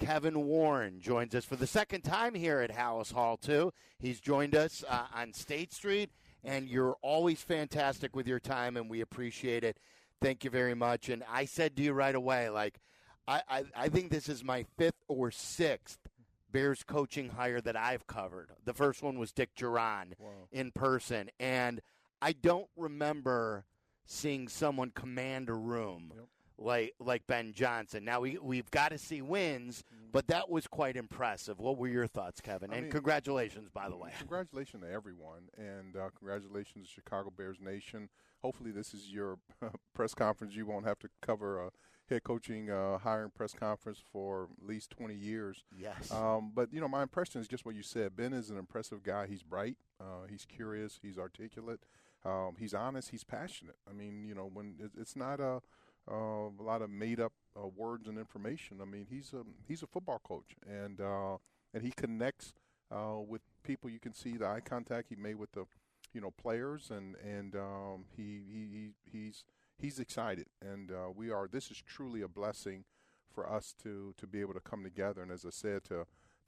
Kevin Warren joins us for the second time here at Halas Hall, too. He's joined us on State Street, and you're always fantastic with your time, and we appreciate it. Thank you very much. And I said to you right away, like, I think this is my fifth or sixth Bears coaching hire that I've covered. The first one was Dick Duran in person, and I don't remember seeing someone command a room like Ben Johnson. Now, we've got to see wins, but that was quite impressive. What were your thoughts, Kevin? And congratulations, by the way. Congratulations to everyone, and congratulations to Chicago Bears Nation. Hopefully this is your press conference. You won't have to cover a head coaching hiring press conference for at least 20 years. Yes. But, my impression is just what you said. Ben is an impressive guy. He's bright. He's curious. He's articulate. He's honest. He's passionate. I mean, when it's not a lot of made-up words and information. I mean, he's a football coach, and he connects with people. You can see the eye contact he made with the players, and he's excited, and this is truly a blessing for us to be able to come together, and as I said, to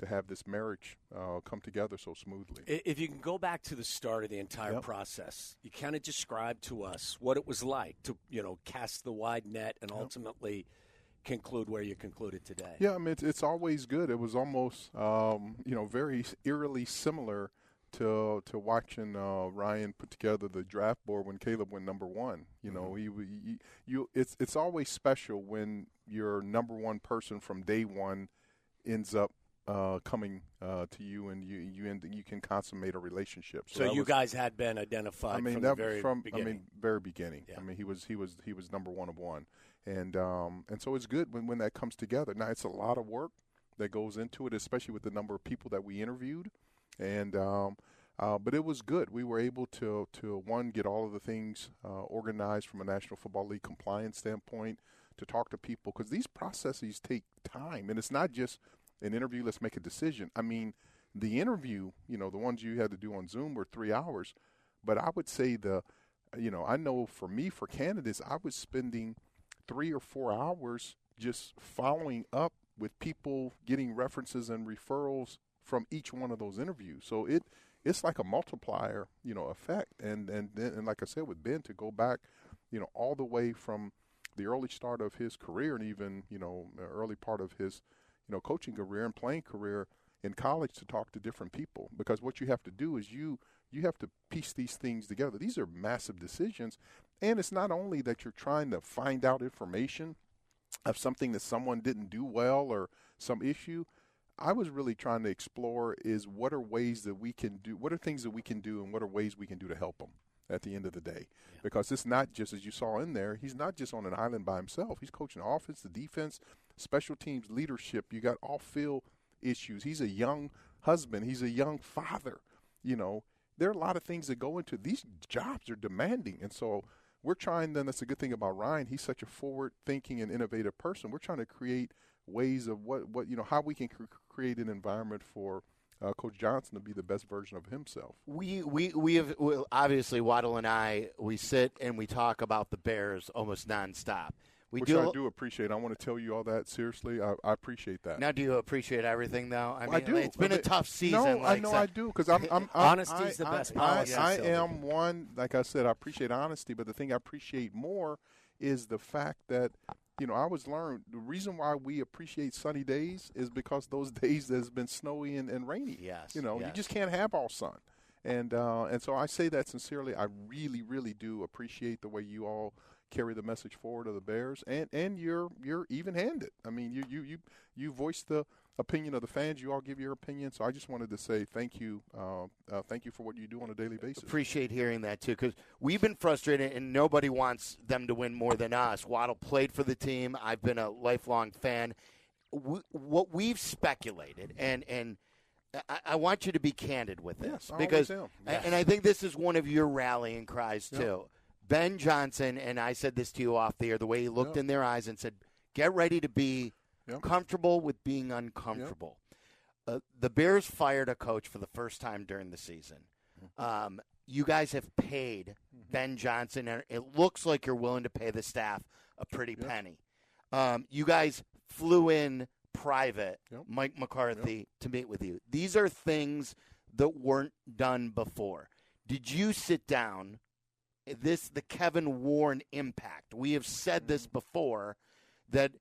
have this marriage come together so smoothly. If you can go back to the start of the entire process, you kind of describe to us what it was like to cast the wide net and ultimately conclude where you concluded today. Yeah, I mean it's always good. It was almost very eerily similar to watching Ryan put together the draft board when Caleb went number one. It's always special when your number one person from day one ends up coming to you, and you can consummate a relationship. So you guys had been identified from the very beginning. Very beginning. Yeah. I mean, he was number one of one, and so it's good when that comes together. Now it's a lot of work that goes into it, especially with the number of people that we interviewed. And but it was good. We were able to one, get all of the things organized from a National Football League compliance standpoint, to talk to people, because these processes take time, and it's not just an interview, let's make a decision. I mean, the interview, the ones you had to do on Zoom were 3 hours, but I would say I know for me, for candidates, I was spending 3 or 4 hours just following up with people, getting references and referrals from each one of those interviews. So it's like a multiplier, effect. And like I said, with Ben, to go back, all the way from the early start of his career, and even, early part of his, coaching career and playing career in college, to talk to different people. Because what you have to do is you have to piece these things together. These are massive decisions. And it's not only that you're trying to find out information of something that someone didn't do well or some issue. I was really trying to explore is what are ways that we can do, what are things that we can do, and what are ways we can do to help them at the end of the day. Yeah. Because it's not just, as you saw in there, he's not just on an island by himself. He's coaching the offense, the defense, special teams, leadership. You got off-field issues. He's a young husband. He's a young father. There are a lot of things that go into these jobs are demanding. And so we're trying, then that's a good thing about Ryan. He's such a forward-thinking and innovative person. We're trying to create ways of how we can create an environment for Coach Johnson to be the best version of himself. We have obviously, Waddle and I, we sit and we talk about the Bears almost nonstop. I do appreciate. I want to tell you all that seriously. I appreciate that. Now, do you appreciate everything, though? I do. It's been a tough season. No, I know I do, because I'm honesty is the best policy. I am one. Like I said, I appreciate honesty, but the thing I appreciate more is the fact that I was learned the reason why we appreciate sunny days is because those days there's been snowy and rainy. Yes. You just can't have all sun. And so I say that sincerely. I really, really do appreciate the way you all carry the message forward of the Bears, and you're even-handed. I mean, you voice the opinion of the fans. You all give your opinion. So I just wanted to say thank you for what you do on a daily basis. Appreciate hearing that too, because we've been frustrated, and nobody wants them to win more than us. Waddle played for the team. I've been a lifelong fan. What we've speculated, and I want you to be candid with this, because, and I think this is one of your rallying cries too. Ben Johnson, and I said this to you off the air, the way he looked in their eyes and said, get ready to be comfortable with being uncomfortable. The Bears fired a coach for the first time during the season. You guys have paid Ben Johnson, and it looks like you're willing to pay the staff a pretty penny. You guys flew in private, Yep. Mike McCarthy, to meet with you. These are things that weren't done before. Did you sit down? The Kevin Warren impact. We have said this before that,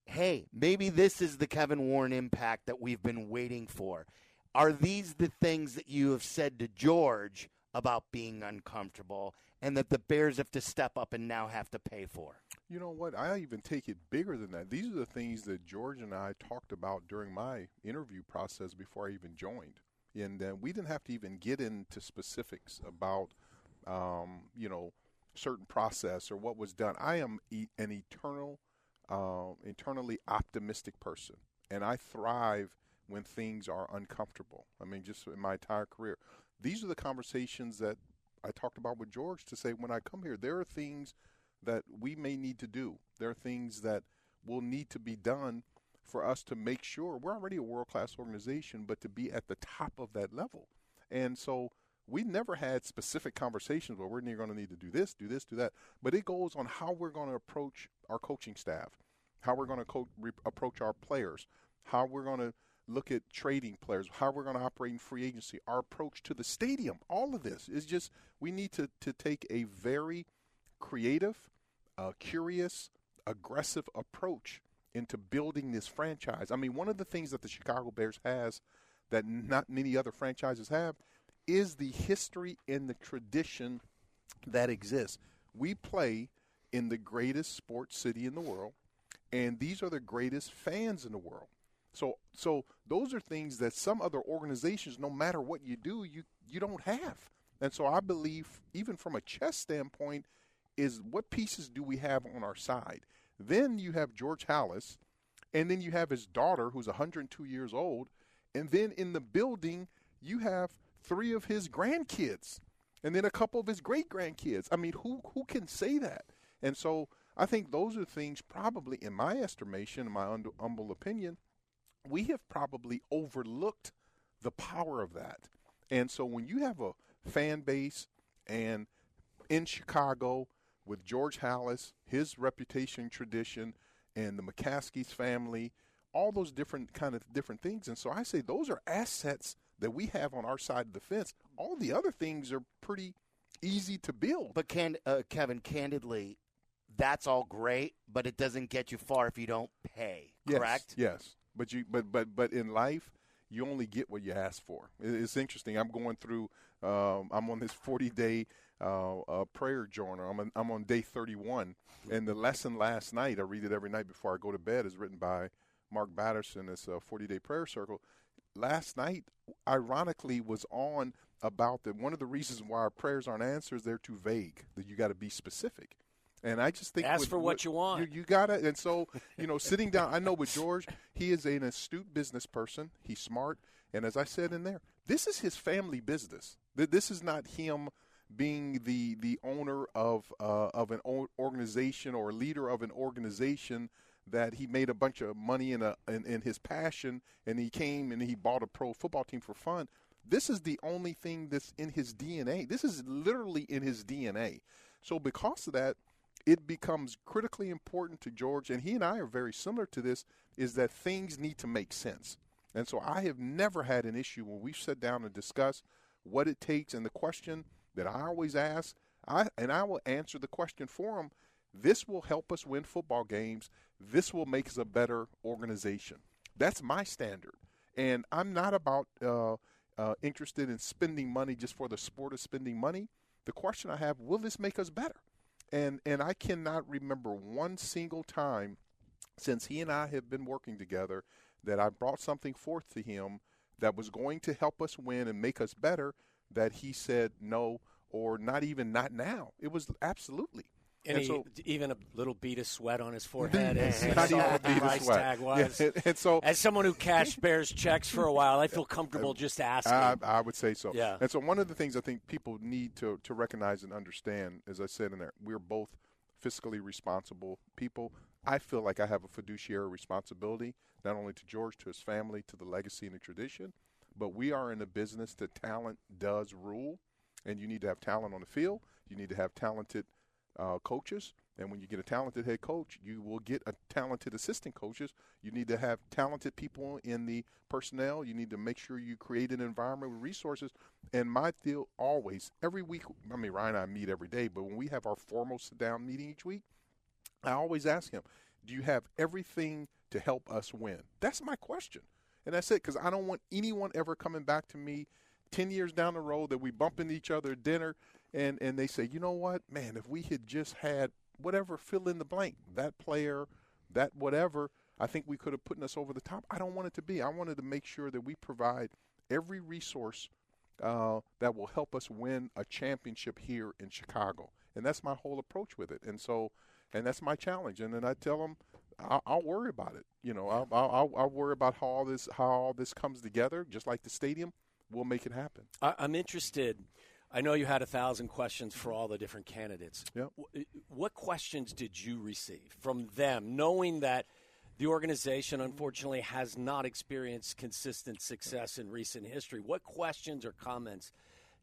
hey, maybe this is the Kevin Warren impact that we've been waiting for. Are these the things that you have said to George about being uncomfortable and that the Bears have to step up and now have to pay for? You know what? I even take it bigger than that. These are the things that George and I talked about during my interview process before I even joined. And we didn't have to even get into specifics about, certain process or what was done. I am an eternally optimistic person, and I thrive when things are uncomfortable. I mean, just in my entire career. These are the conversations that I talked about with George to say when I come here, there are things that we may need to do. There are things that will need to be done for us to make sure we're already a world-class organization, but to be at the top of that level. And so we never had specific conversations where we're going to need to do this, do that. But it goes on how we're going to approach our coaching staff, how we're going to approach our players, how we're going to look at trading players, how we're going to operate in free agency, our approach to the stadium. All of this is just we need to take a very creative, curious, aggressive approach into building this franchise. I mean, one of the things that the Chicago Bears has that not many other franchises have is the history and the tradition that exists. We play in the greatest sports city in the world, and these are the greatest fans in the world. So those are things that some other organizations, no matter what you do, you don't have. And so I believe, even from a chess standpoint, is what pieces do we have on our side? Then you have George Halas, and then you have his daughter, who's 102 years old, and then in the building you have 3 of his grandkids, and then a couple of his great-grandkids. I mean, who can say that? And so I think those are things probably, in my estimation, in my humble opinion, we have probably overlooked the power of that. And so when you have a fan base and in Chicago with George Halas, his reputation, tradition, and the McCaskey's family, all those different things. And so I say those are assets that we have on our side of the fence. All the other things are pretty easy to build. But Kevin, candidly, that's all great, but it doesn't get you far if you don't pay. Correct? Yes. But in life, you only get what you ask for. It's interesting. I'm going through. I'm on this 40-day prayer journal. I'm on day 31, and the lesson last night, I read it every night before I go to bed, is written by Mark Batterson. It's a 40-day prayer circle. Last night, ironically, was on about that one of the reasons why our prayers aren't answered is they're too vague, that you got to be specific. And I just think ask for what you want. You got it. And so, sitting down, I know with George, he is an astute business person. He's smart. And as I said in there, this is his family business. This is not him being the owner of an organization or leader of an organization that he made a bunch of money in his passion, and he came and he bought a pro football team for fun. This is the only thing that's in his DNA. This is literally in his DNA. So because of that, it becomes critically important to George, and he and I are very similar to this, is that things need to make sense. And so I have never had an issue when we've sat down and discussed what it takes. And the question that I always ask, I will answer the question for him, this will help us win football games. This will make us a better organization. That's my standard. And I'm not about interested in spending money just for the sport of spending money. The question I have, will this make us better? And I cannot remember one single time since he and I have been working together that I brought something forth to him that was going to help us win and make us better that he said no, or not now. It was absolutely. And even a little bead of sweat on his forehead as he Not saw even a what the bead of price sweat. tag was. Yeah, and so, as someone who cashed Bears checks for a while, I feel comfortable just asking. I would say so. Yeah. And so one of the things I think people need to recognize and understand, as I said in there, we're both fiscally responsible people. I feel like I have a fiduciary responsibility, not only to George, to his family, to the legacy and the tradition, but we are in a business that talent does rule, and you need to have talent on the field. You need to have talented coaches, And when you get a talented head coach, you will get a talented assistant coaches. You need to have talented people in the personnel. You need to make sure you create an environment with resources. And my deal always, every week, I mean, Ryan and I meet every day, but when we have our formal sit-down meeting each week, I always ask him, do you have everything to help us win? That's my question. And that's it, because I don't want anyone ever coming back to me 10 years down the road that we bump into each other at dinner and they say, you know what, man, if we had just had whatever, fill in the blank, that player, that whatever, I think we could have put us over the top. I don't want it to be. I wanted to make sure that we provide every resource that will help us win a championship here in Chicago. And that's my whole approach with it. And so, and that's my challenge. And then I tell them, I'll worry about it. You know, I'll worry about how all this comes together, just like the stadium. We'll make it happen. I'm interested. I know you had 1,000 questions for all the different candidates. Yep. What questions did you receive from them, knowing that the organization, unfortunately, has not experienced consistent success in recent history? What questions or comments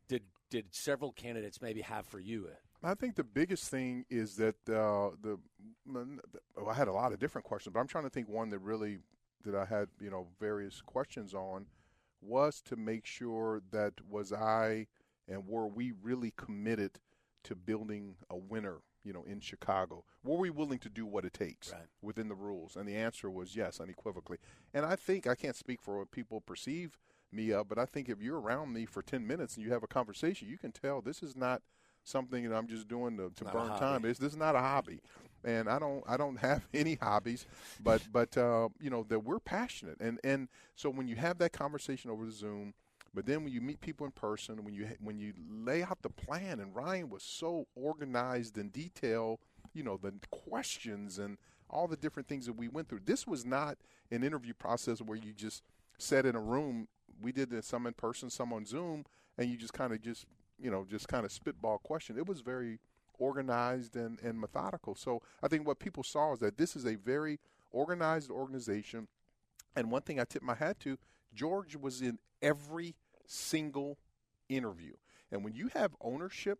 did several candidates maybe have for you? I think the biggest thing is that I had a lot of different questions, but I'm trying to think one that I had, various questions on was to make sure that were we really committed to building a winner, in Chicago? Were we willing to do what it takes within the rules? And the answer was yes, unequivocally. And I think, I can't speak for what people perceive me of, but I think if you're around me for 10 minutes and you have a conversation, you can tell this is not something that I'm just doing to burn time. This is not a hobby. And I don't have any hobbies, but that we're passionate. And so when you have that conversation over Zoom, but then when you meet people in person, when you lay out the plan, and Ryan was so organized and detailed, the questions and all the different things that we went through. This was not an interview process where you just sat in a room. We did this, some in person, some on Zoom, and you just kind of spitball question. It was very organized and methodical. So I think what people saw is that this is a very organized organization. And one thing I tip my hat to, George was in every single interview. And when you have ownership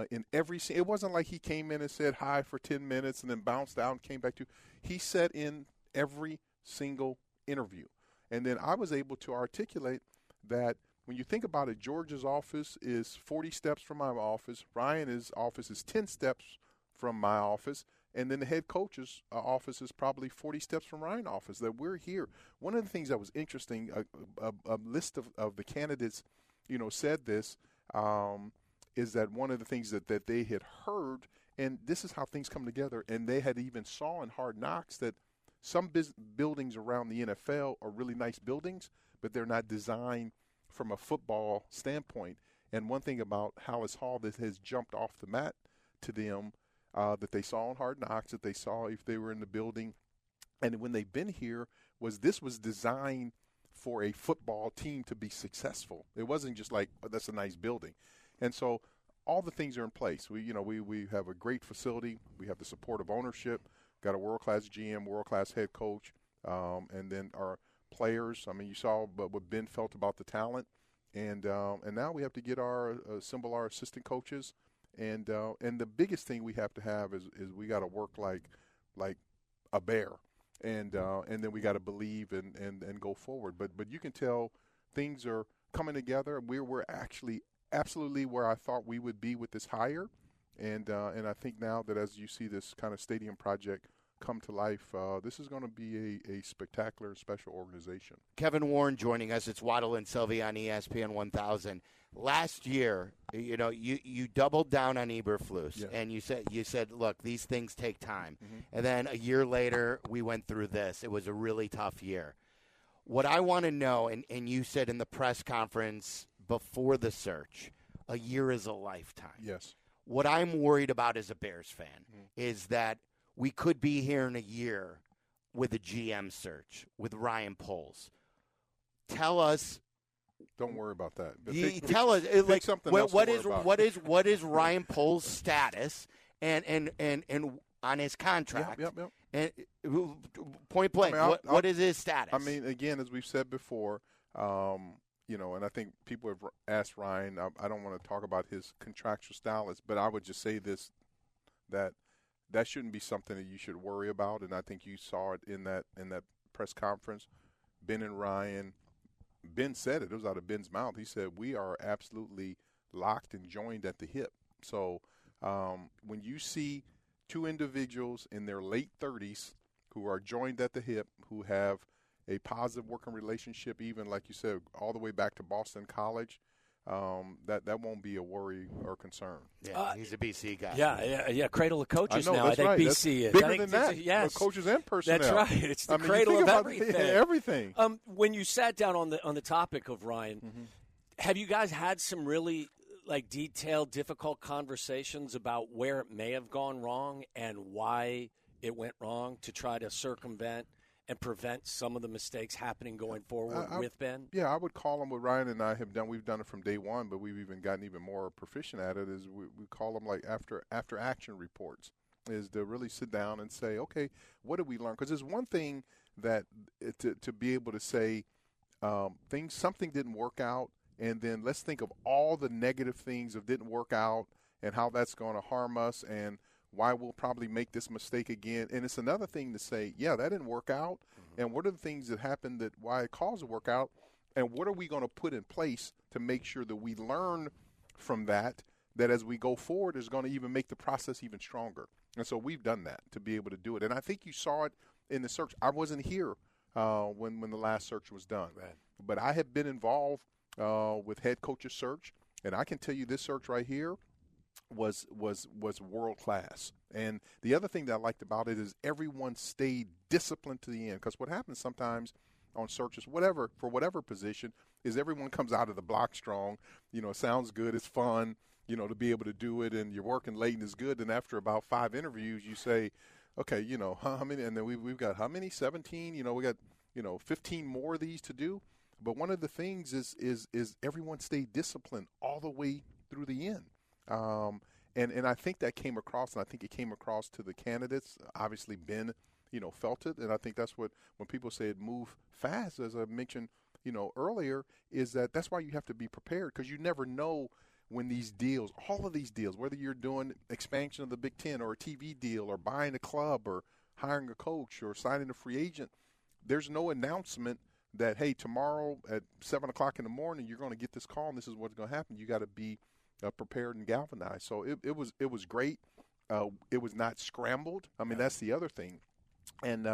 in it wasn't like he came in and said hi for 10 minutes and then bounced out and came back to. He sat in every single interview. And then I was able to articulate that when you think about it, George's office is 40 steps from my office. Ryan's office is 10 steps from my office. And then the head coach's office is probably 40 steps from Ryan's office, that we're here. One of the things that was interesting, a list of the candidates, said this, is that one of the things that they had heard, and this is how things come together, and they had even saw in Hard Knocks that some buildings around the NFL are really nice buildings, but they're not designed from a football standpoint. And one thing about Hallis Hall that has jumped off the mat to them that they saw in Hard Knocks, that they saw if they were in the building, and when they've been here, this was designed for a football team to be successful. It wasn't just like, oh, that's a nice building. And so all the things are in place. We have a great facility. We have the support of ownership, got a world-class GM, world-class head coach, and then our players. I mean, you saw what Ben felt about the talent, and now we have to get assemble our assistant coaches, and the biggest thing we have to have is we got to work like a bear, and then we got to believe and go forward. But you can tell things are coming together. We're actually absolutely where I thought we would be with this hire, and I think now that as you see this kind of stadium project come to life, this is going to be a spectacular, special organization. Kevin Warren joining us. It's Waddle and Sylvie on ESPN 1000. Last year, you doubled down on Eberflus, and you said, look, these things take time. Mm-hmm. And then a year later, we went through this. It was a really tough year. What I want to know, and you said in the press conference before the search, a year is a lifetime. Yes. What I'm worried about as a Bears fan is that we could be here in a year with a GM search, with Ryan Poles. Tell us. Don't worry about that. Tell us, like, something what is Ryan Poles' status and on his contract? Yep. And point blank, what is his status? I mean, again, as we've said before, and I think people have asked Ryan. I don't want to talk about his contractual status, but I would just say this: that that shouldn't be something that you should worry about. And I think you saw it in that press conference. Ben and Ryan, Ben said it was out of Ben's mouth. He said, we are absolutely locked and joined at the hip. So when you see two individuals in their late 30s who are joined at the hip, who have a positive working relationship, even like you said, all the way back to Boston College, that won't be a worry or concern. Yeah, he's a BC guy. Yeah. Cradle of coaches I know, now. that's I think right. BC That's is. bigger I think than that. Yes, coaches and personnel. That's right. It's the you cradle think of about everything. Everything. When you sat down on the topic of Ryan, have you guys had some really detailed, difficult conversations about where it may have gone wrong and why it went wrong to try to circumvent and prevent some of the mistakes happening going forward with Ben? Yeah, I would call them what Ryan and I have done. We've done it from day one, but we've even gotten even more proficient at it. Is we call them like after action reports. Is to really sit down and say, okay, what did we learn? Because there's one thing that to be able to say something didn't work out, and then let's think of all the negative things that didn't work out and how that's going to harm us and why we'll probably make this mistake again. And it's another thing to say, yeah, that didn't work out. And what are the things that happened that why it caused it to work out? And what are we going to put in place to make sure that we learn from that as we go forward is going to even make the process even stronger. And so we've done that to be able to do it. And I think you saw it in the search. I wasn't here when the last search was done. Right. But I have been involved with head coach's search. And I can tell you this search right here was world class. And the other thing that I liked about it is everyone stayed disciplined to the end. Because what happens sometimes on searches, for whatever position, is everyone comes out of the block strong. It sounds good, it's fun, to be able to do it, and you're working late and it's good. And after about 5 interviews, you say, okay, how many? And then we've got how many? 17. We got 15 more of these to do. But one of the things is everyone stayed disciplined all the way through the end. And I think that came across, and I think it came across to the candidates. Obviously, Ben, felt it, and I think that's what when people say it moved fast, as I mentioned, earlier, is that's why you have to be prepared because you never know when these deals, all of these deals, whether you're doing expansion of the Big Ten or a TV deal or buying a club or hiring a coach or signing a free agent, there's no announcement that, hey, tomorrow at 7 o'clock in the morning, you're going to get this call and this is what's going to happen. You got to be prepared and galvanized. So it was great. It was not scrambled. I mean, that's the other thing. And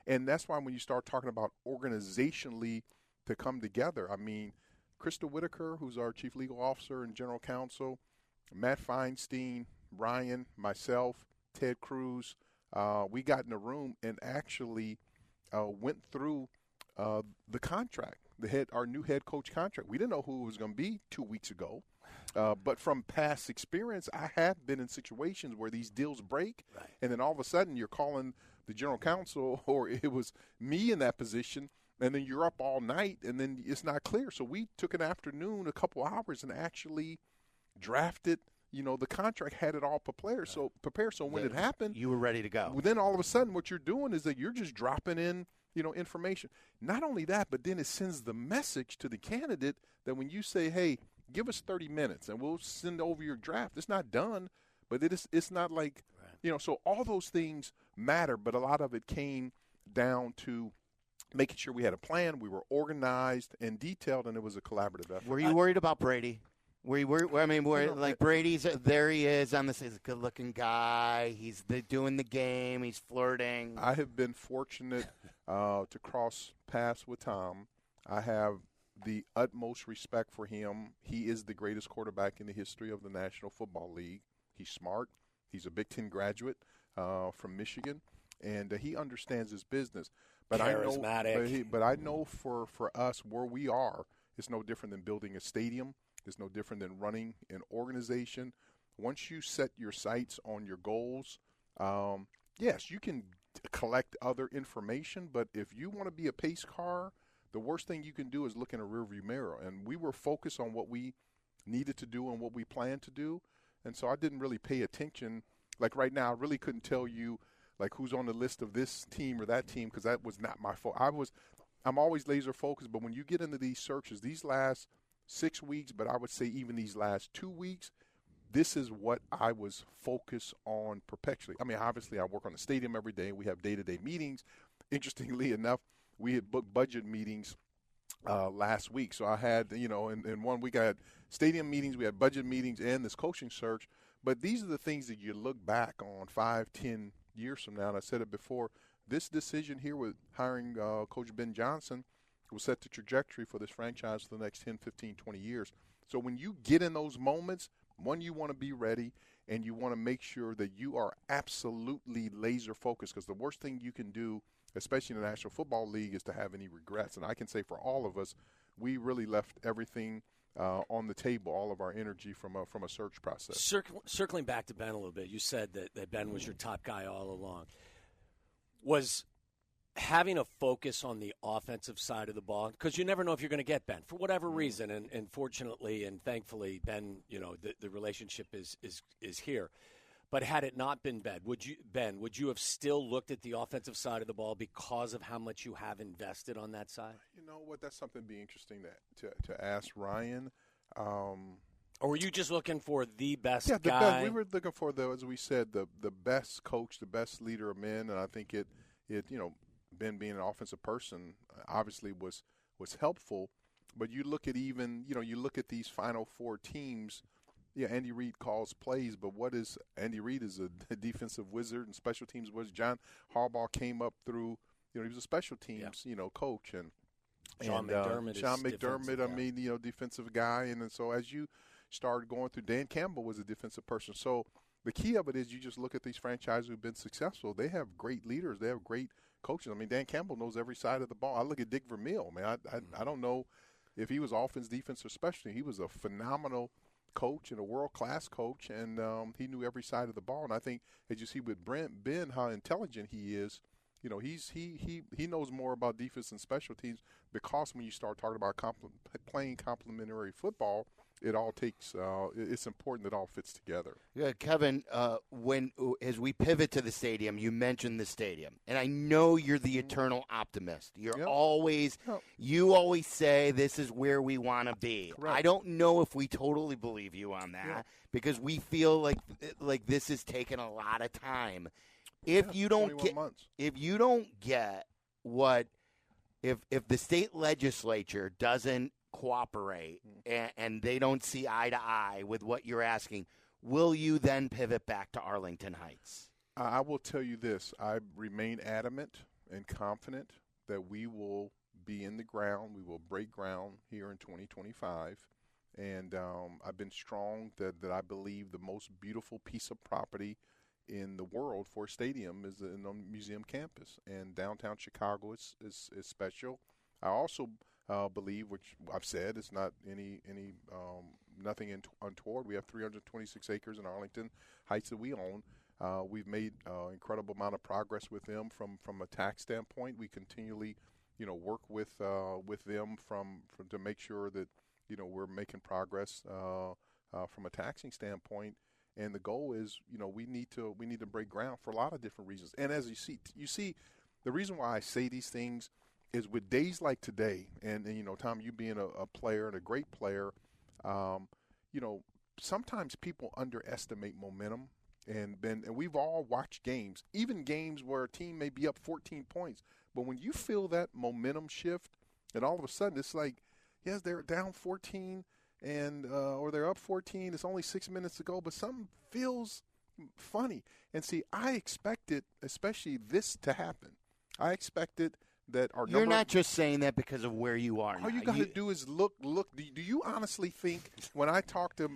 that's why when you start talking about organizationally to come together, I mean, Krista Whitaker, who's our chief legal officer and general counsel, Matt Feinstein, Ryan, myself, Ted Cruz, we got in a room and actually went through the contract, our new head coach contract. We didn't know who it was going to be 2 weeks ago. But from past experience, I have been in situations where these deals break, right, and then all of a sudden you're calling the general counsel, or it was me in that position, and then you're up all night, and then it's not clear. So we took an afternoon, a couple hours, and actually drafted. The contract had it all prepared. So when it happened, you were ready to go. Then all of a sudden, what you're doing is that you're just dropping in, information. Not only that, but then it sends the message to the candidate that when you say, hey, give us 30 minutes and we'll send over your draft. It's not done, but it's not like, right, so all those things matter, but a lot of it came down to making sure we had a plan, we were organized and detailed, and it was a collaborative effort. Were you worried about Brady? Were you worried? I mean, Brady's there. He is he's a good-looking guy. He's doing the game. He's flirting. I have been fortunate to cross paths with Tom. I have the utmost respect for him. He is the greatest quarterback in the history of the National Football League. He's smart. He's a Big Ten graduate from Michigan, and he understands his business. But charismatic. I know for us where we are, it's no different than building a stadium. It's no different than running an organization. Once you set your sights on your goals, yes, you can collect other information, but if you want to be a pace car, the worst thing you can do is look in a rearview mirror. And we were focused on what we needed to do and what we planned to do. And so I didn't really pay attention. Like right now, I really couldn't tell you like who's on the list of this team or that team because that was not my fault. I'm always laser focused, but when you get into these searches, these last 6 weeks, but I would say even these last 2 weeks, this is what I was focused on perpetually. I mean, obviously, I work on the stadium every day. We have day-to-day meetings. Interestingly enough, we had booked budget meetings last week. So I had, in 1 week I had stadium meetings, we had budget meetings, and this coaching search. But these are the things that you look back on 5, 10 years from now. And I said it before, this decision here with hiring Coach Ben Johnson will set the trajectory for this franchise for the next 10, 15, 20 years. So when you get in those moments, one, you want to be ready, and you want to make sure that you are absolutely laser focused, because the worst thing you can do, especially in the National Football League, is to have any regrets. And I can say for all of us, we really left everything on the table, all of our energy from a search process. Circling back to Ben a little bit, you said that Ben was your top guy all along. Was having a focus on the offensive side of the ball, because you never know if you're going to get Ben for whatever reason, and fortunately and thankfully, Ben, the relationship is here. But had it not been Ben, would you have still looked at the offensive side of the ball because of how much you have invested on that side? You know what? That's something be interesting to ask Ryan. Or were you just looking for the best guy? Best. We were looking for, as we said, the best coach, the best leader of men, and I think it Ben being an offensive person obviously was helpful. But you look at you look at these Final Four teams. Yeah, Andy Reid calls plays, but what is Andy Reid is a defensive wizard and special teams wizard. John Harbaugh came up through, he was a special teams, coach, and Sean McDermott. I mean, defensive guy, and so as you started going through, Dan Campbell was a defensive person. So the key of it is you just look at these franchises who've been successful. They have great leaders. They have great coaches. I mean, Dan Campbell knows every side of the ball. I look at Dick Vermeil. Man, I don't know if he was offense, defense, or special. He was a phenomenal coach and a world-class coach, and he knew every side of the ball. And I think, as you see with Ben, how intelligent he is, he knows more about defense and special teams, because when you start talking about playing complementary football, it all takes it's important that it all fits together. Yeah, Kevin, as we pivot to the stadium, you mentioned the stadium, and I know you're the eternal optimist. You always say this is where we want to be. Correct. I don't know if we totally believe you on that, because we feel like this is taking a lot of time. If you don't get what if the state legislature doesn't cooperate and they don't see eye to eye with what you're asking, will you then pivot back to Arlington Heights? I will tell you this. I remain adamant and confident that we will be in the ground. We will break ground here in 2025. And I've been strong that I believe the most beautiful piece of property in the world for a stadium is in the museum campus. And downtown Chicago is special. I also believe, which I've said, it's not nothing untoward. We have 326 acres in Arlington Heights that we own. We've made incredible amount of progress with them from a tax standpoint. We continually, work with them to make sure that we're making progress from a taxing standpoint. And the goal is, we need to break ground for a lot of different reasons. And as you see, the reason why I say these things is with days like today, and Tom, you being a player and a great player, sometimes people underestimate momentum, and we've all watched games, even games where a team may be up 14 points, but when you feel that momentum shift, and all of a sudden it's like, yes, they're down 14, and or they're up 14. It's only 6 minutes to go, but something feels funny. And see, I expected, especially this, to happen. I expected that our You're not just saying that because of where you are. All you got to do is look. Do you honestly think when I talk to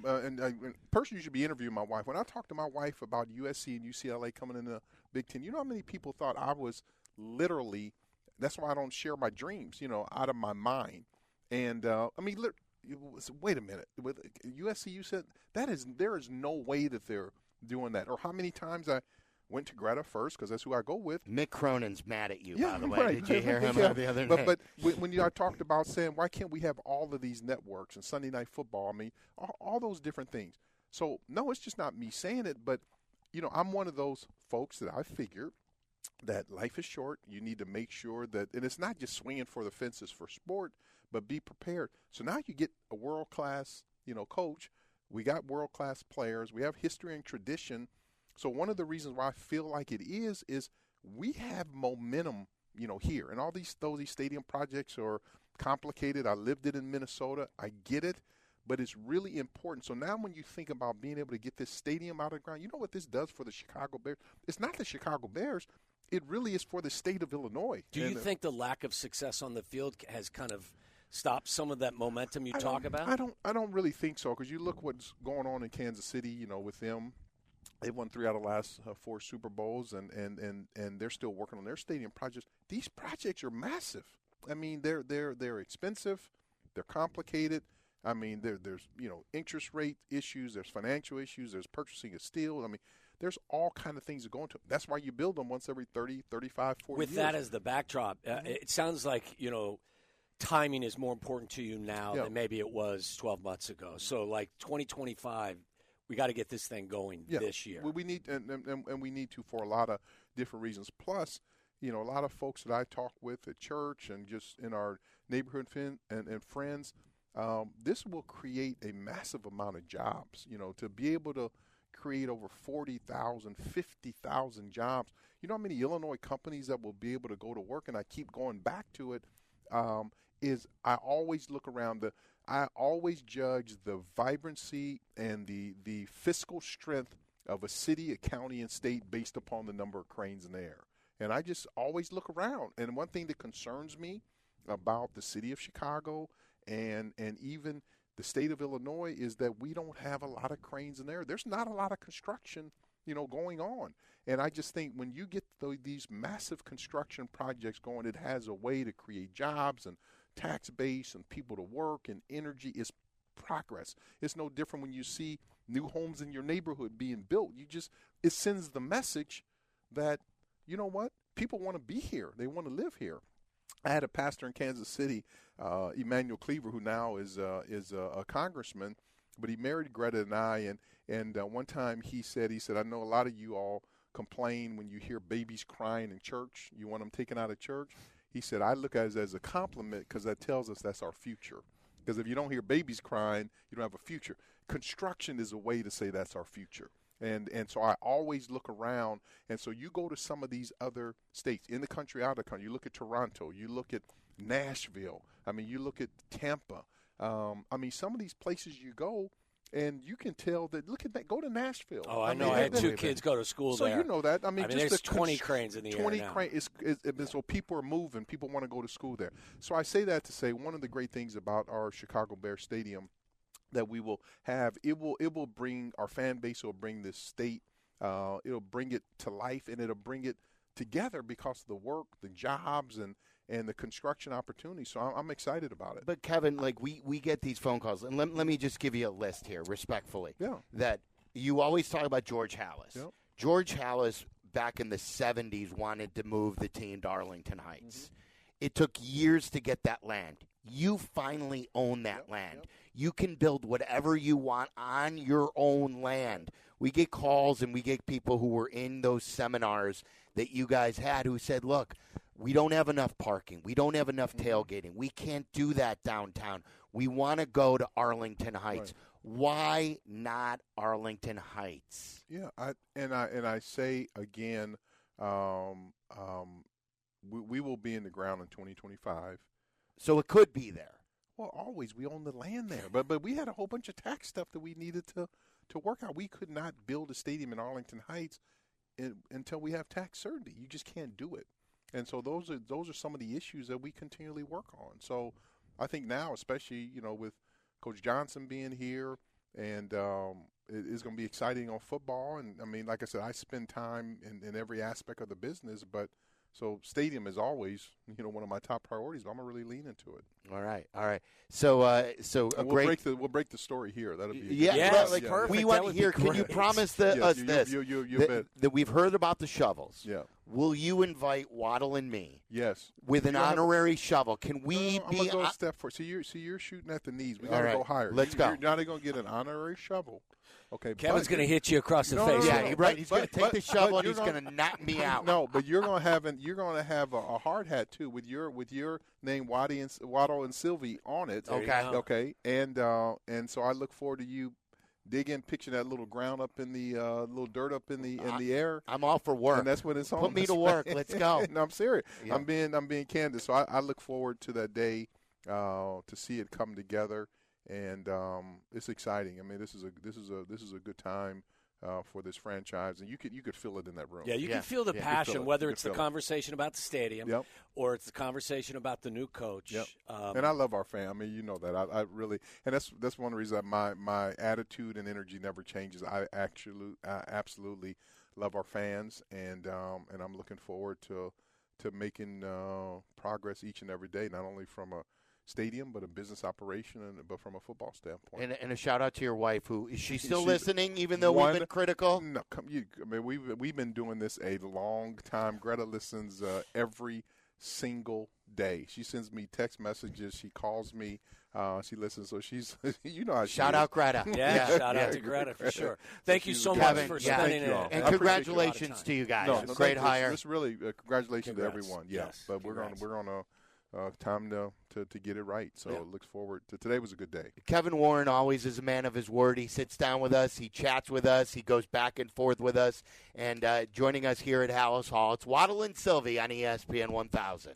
person you should be interviewing my wife. When I talked to my wife about USC and UCLA coming in the Big Ten, you know how many people thought I was literally. That's why I don't share my dreams, out of my mind. And wait a minute. With USC, you said there is no way that they're doing that. Or how many times I went to Greta first, because that's who I go with. Mick Cronin's mad at you, by the way. Right. Did you hear him the other night? But when I talked about saying, why can't we have all of these networks and Sunday Night Football? I mean, all those different things. So, no, it's just not me saying it, but, I'm one of those folks that I figure that life is short. You need to make sure that – and it's not just swinging for the fences for sport, but be prepared. So now you get a world-class, coach We got world-class players. We have history and tradition. So one of the reasons why I feel like it is we have momentum, here. And all these stadium projects are complicated. I lived it in Minnesota. I get it. But it's really important. So now when you think about being able to get this stadium out of the ground, you know what this does for the Chicago Bears? It's not the Chicago Bears. It really is for the state of Illinois. Do you think the lack of success on the field has kind of stopped some of that momentum you talk about? I don't really think so, because you look what's going on in Kansas City, with them. They won 3 out of the last 4 Super Bowls, and they're still working on their stadium projects. These projects are massive. I mean, they're expensive. They're complicated. I mean, there's interest rate issues, there's financial issues, there's purchasing of steel. I mean, there's all kind of things that go into it. That's why you build them once every 30, 35, 40 With years. that as the backdrop, it sounds like, timing is more important to you now than maybe it was 12 months ago. So, like 2025, we got to get this thing going this year. We need and we need to for a lot of different reasons. Plus, a lot of folks that I talk with at church and just in our neighborhood and friends, this will create a massive amount of jobs, to be able to create over 40,000, 50,000 jobs. You know how many Illinois companies that will be able to go to work? And I keep going back to it, is I always look around. I always judge the vibrancy and the fiscal strength of a city, a county, and state based upon the number of cranes in the air. And I just always look around. And one thing that concerns me about the city of Chicago and even the state of Illinois is that we don't have a lot of cranes in there. There's not a lot of construction, going on. And I just think when you get these massive construction projects going, it has a way to create jobs and tax base and people to work and energy. Is progress. It's no different when you see new homes in your neighborhood being built. It sends the message that, you know what, people want to be here. They want to live here. I had a pastor in Kansas City, Emmanuel Cleaver, who now is a congressman, but he married Greta and I, and one time he said, I know a lot of you all complain when you hear babies crying in church. You want them taken out of church. He said, I look at it as a compliment because that tells us that's our future. Because if you don't hear babies crying, you don't have a future. Construction is a way to say that's our future. And so I always look around, and so you go to some of these other states, in the country, out of the country. You look at Toronto. You look at Nashville. I mean, you look at Tampa. Some of these places you go, and you can tell that, look at that, go to Nashville. Oh, I know. I had 2 kids go to school there. So you know that. I mean just there's 20 cranes in the air 20 cranes. So people are moving. People want to go to school there. So I say that to say one of the great things about our Chicago Bears Stadium that we will have, it will bring our fan base, will bring this state, it'll bring it to life, and it'll bring it together because of the work, the jobs, and the construction opportunities. So I'm excited about it. But Kevin, like we get these phone calls, and let me just give you a list here, respectfully. Yeah. That you always talk about George Halas. Yep. George Halas back in the 70s wanted to move the team to Arlington Heights. Mm-hmm. It took years to get that land. You finally own that land. Yep. You can build whatever you want on your own land. We get calls and we get people who were in those seminars that you guys had who said, look, we don't have enough parking. We don't have enough tailgating. We can't do that downtown. We want to go to Arlington Heights. Right. Why not Arlington Heights? Yeah, I say again, we will be in the ground in 2025. So it could be there. Well, always. We own the land there. But we had a whole bunch of tax stuff that we needed to work out. We could not build a stadium in Arlington Heights until we have tax certainty. You just can't do it. And so those are some of the issues that we continually work on. So I think now, especially, with Coach Johnson being here, and it is going to be exciting on football. And, I mean, like I said, I spend time in every aspect of the business, but – so stadium is always, one of my top priorities, but I'm going to really lean into it. All right. So we'll break the story here. That'll be perfect. We want to hear. Can you promise us this? That we've heard about the shovels. Yeah. Will you invite Waddle and me? Yes. With an honorary shovel. Can we I'm gonna go a step forward. So you're shooting at the knees. We got to go higher. Let's go. You're not going to get an honorary shovel. Okay. Kevin's going to hit you across the face. Yeah, right. He's going to take the shovel and he's going to knock me out. No, but you're going to have a hard hat too with your name Waddle and Sylvie on it. Okay. Okay. And so I look forward to you dig in, picture that little ground up in the little dirt up in the air. I'm all for work. And that's when it's on. Put me to work. Let's go. No, I'm serious. Yeah. I'm being candid. So I look forward to that day to see it come together, and it's exciting. I mean, this is a good time for this franchise, and you could feel it in that room. Yeah, you can feel the passion, whether it's the conversation about the stadium or it's the conversation about the new coach. Yep. And I love our fam. I mean, you know that. I really, and that's one of the reasons that my attitude and energy never changes. I absolutely love our fans, and I'm looking forward to making progress each and every day, not only from a stadium, but a business operation, but from a football standpoint. And a shout out to your wife, who is she still listening, even though we've been critical? No, I mean we've been doing this a long time. Greta listens every single day. She sends me text messages. She calls me. She listens. So she's how she shout is. out Greta. Yeah, shout out to Greta for sure. Thank you so much for spending it. And congratulations to you guys. No, great hire. Just really congratulations to everyone. Yeah, yes, but we're on a time to get it right. So looks forward to today. Was a good day. Kevin Warren always is a man of his word. He sits down with us. He chats with us. He goes back and forth with us. And joining us here at Halas Hall, it's Waddle and Sylvie on ESPN 1000.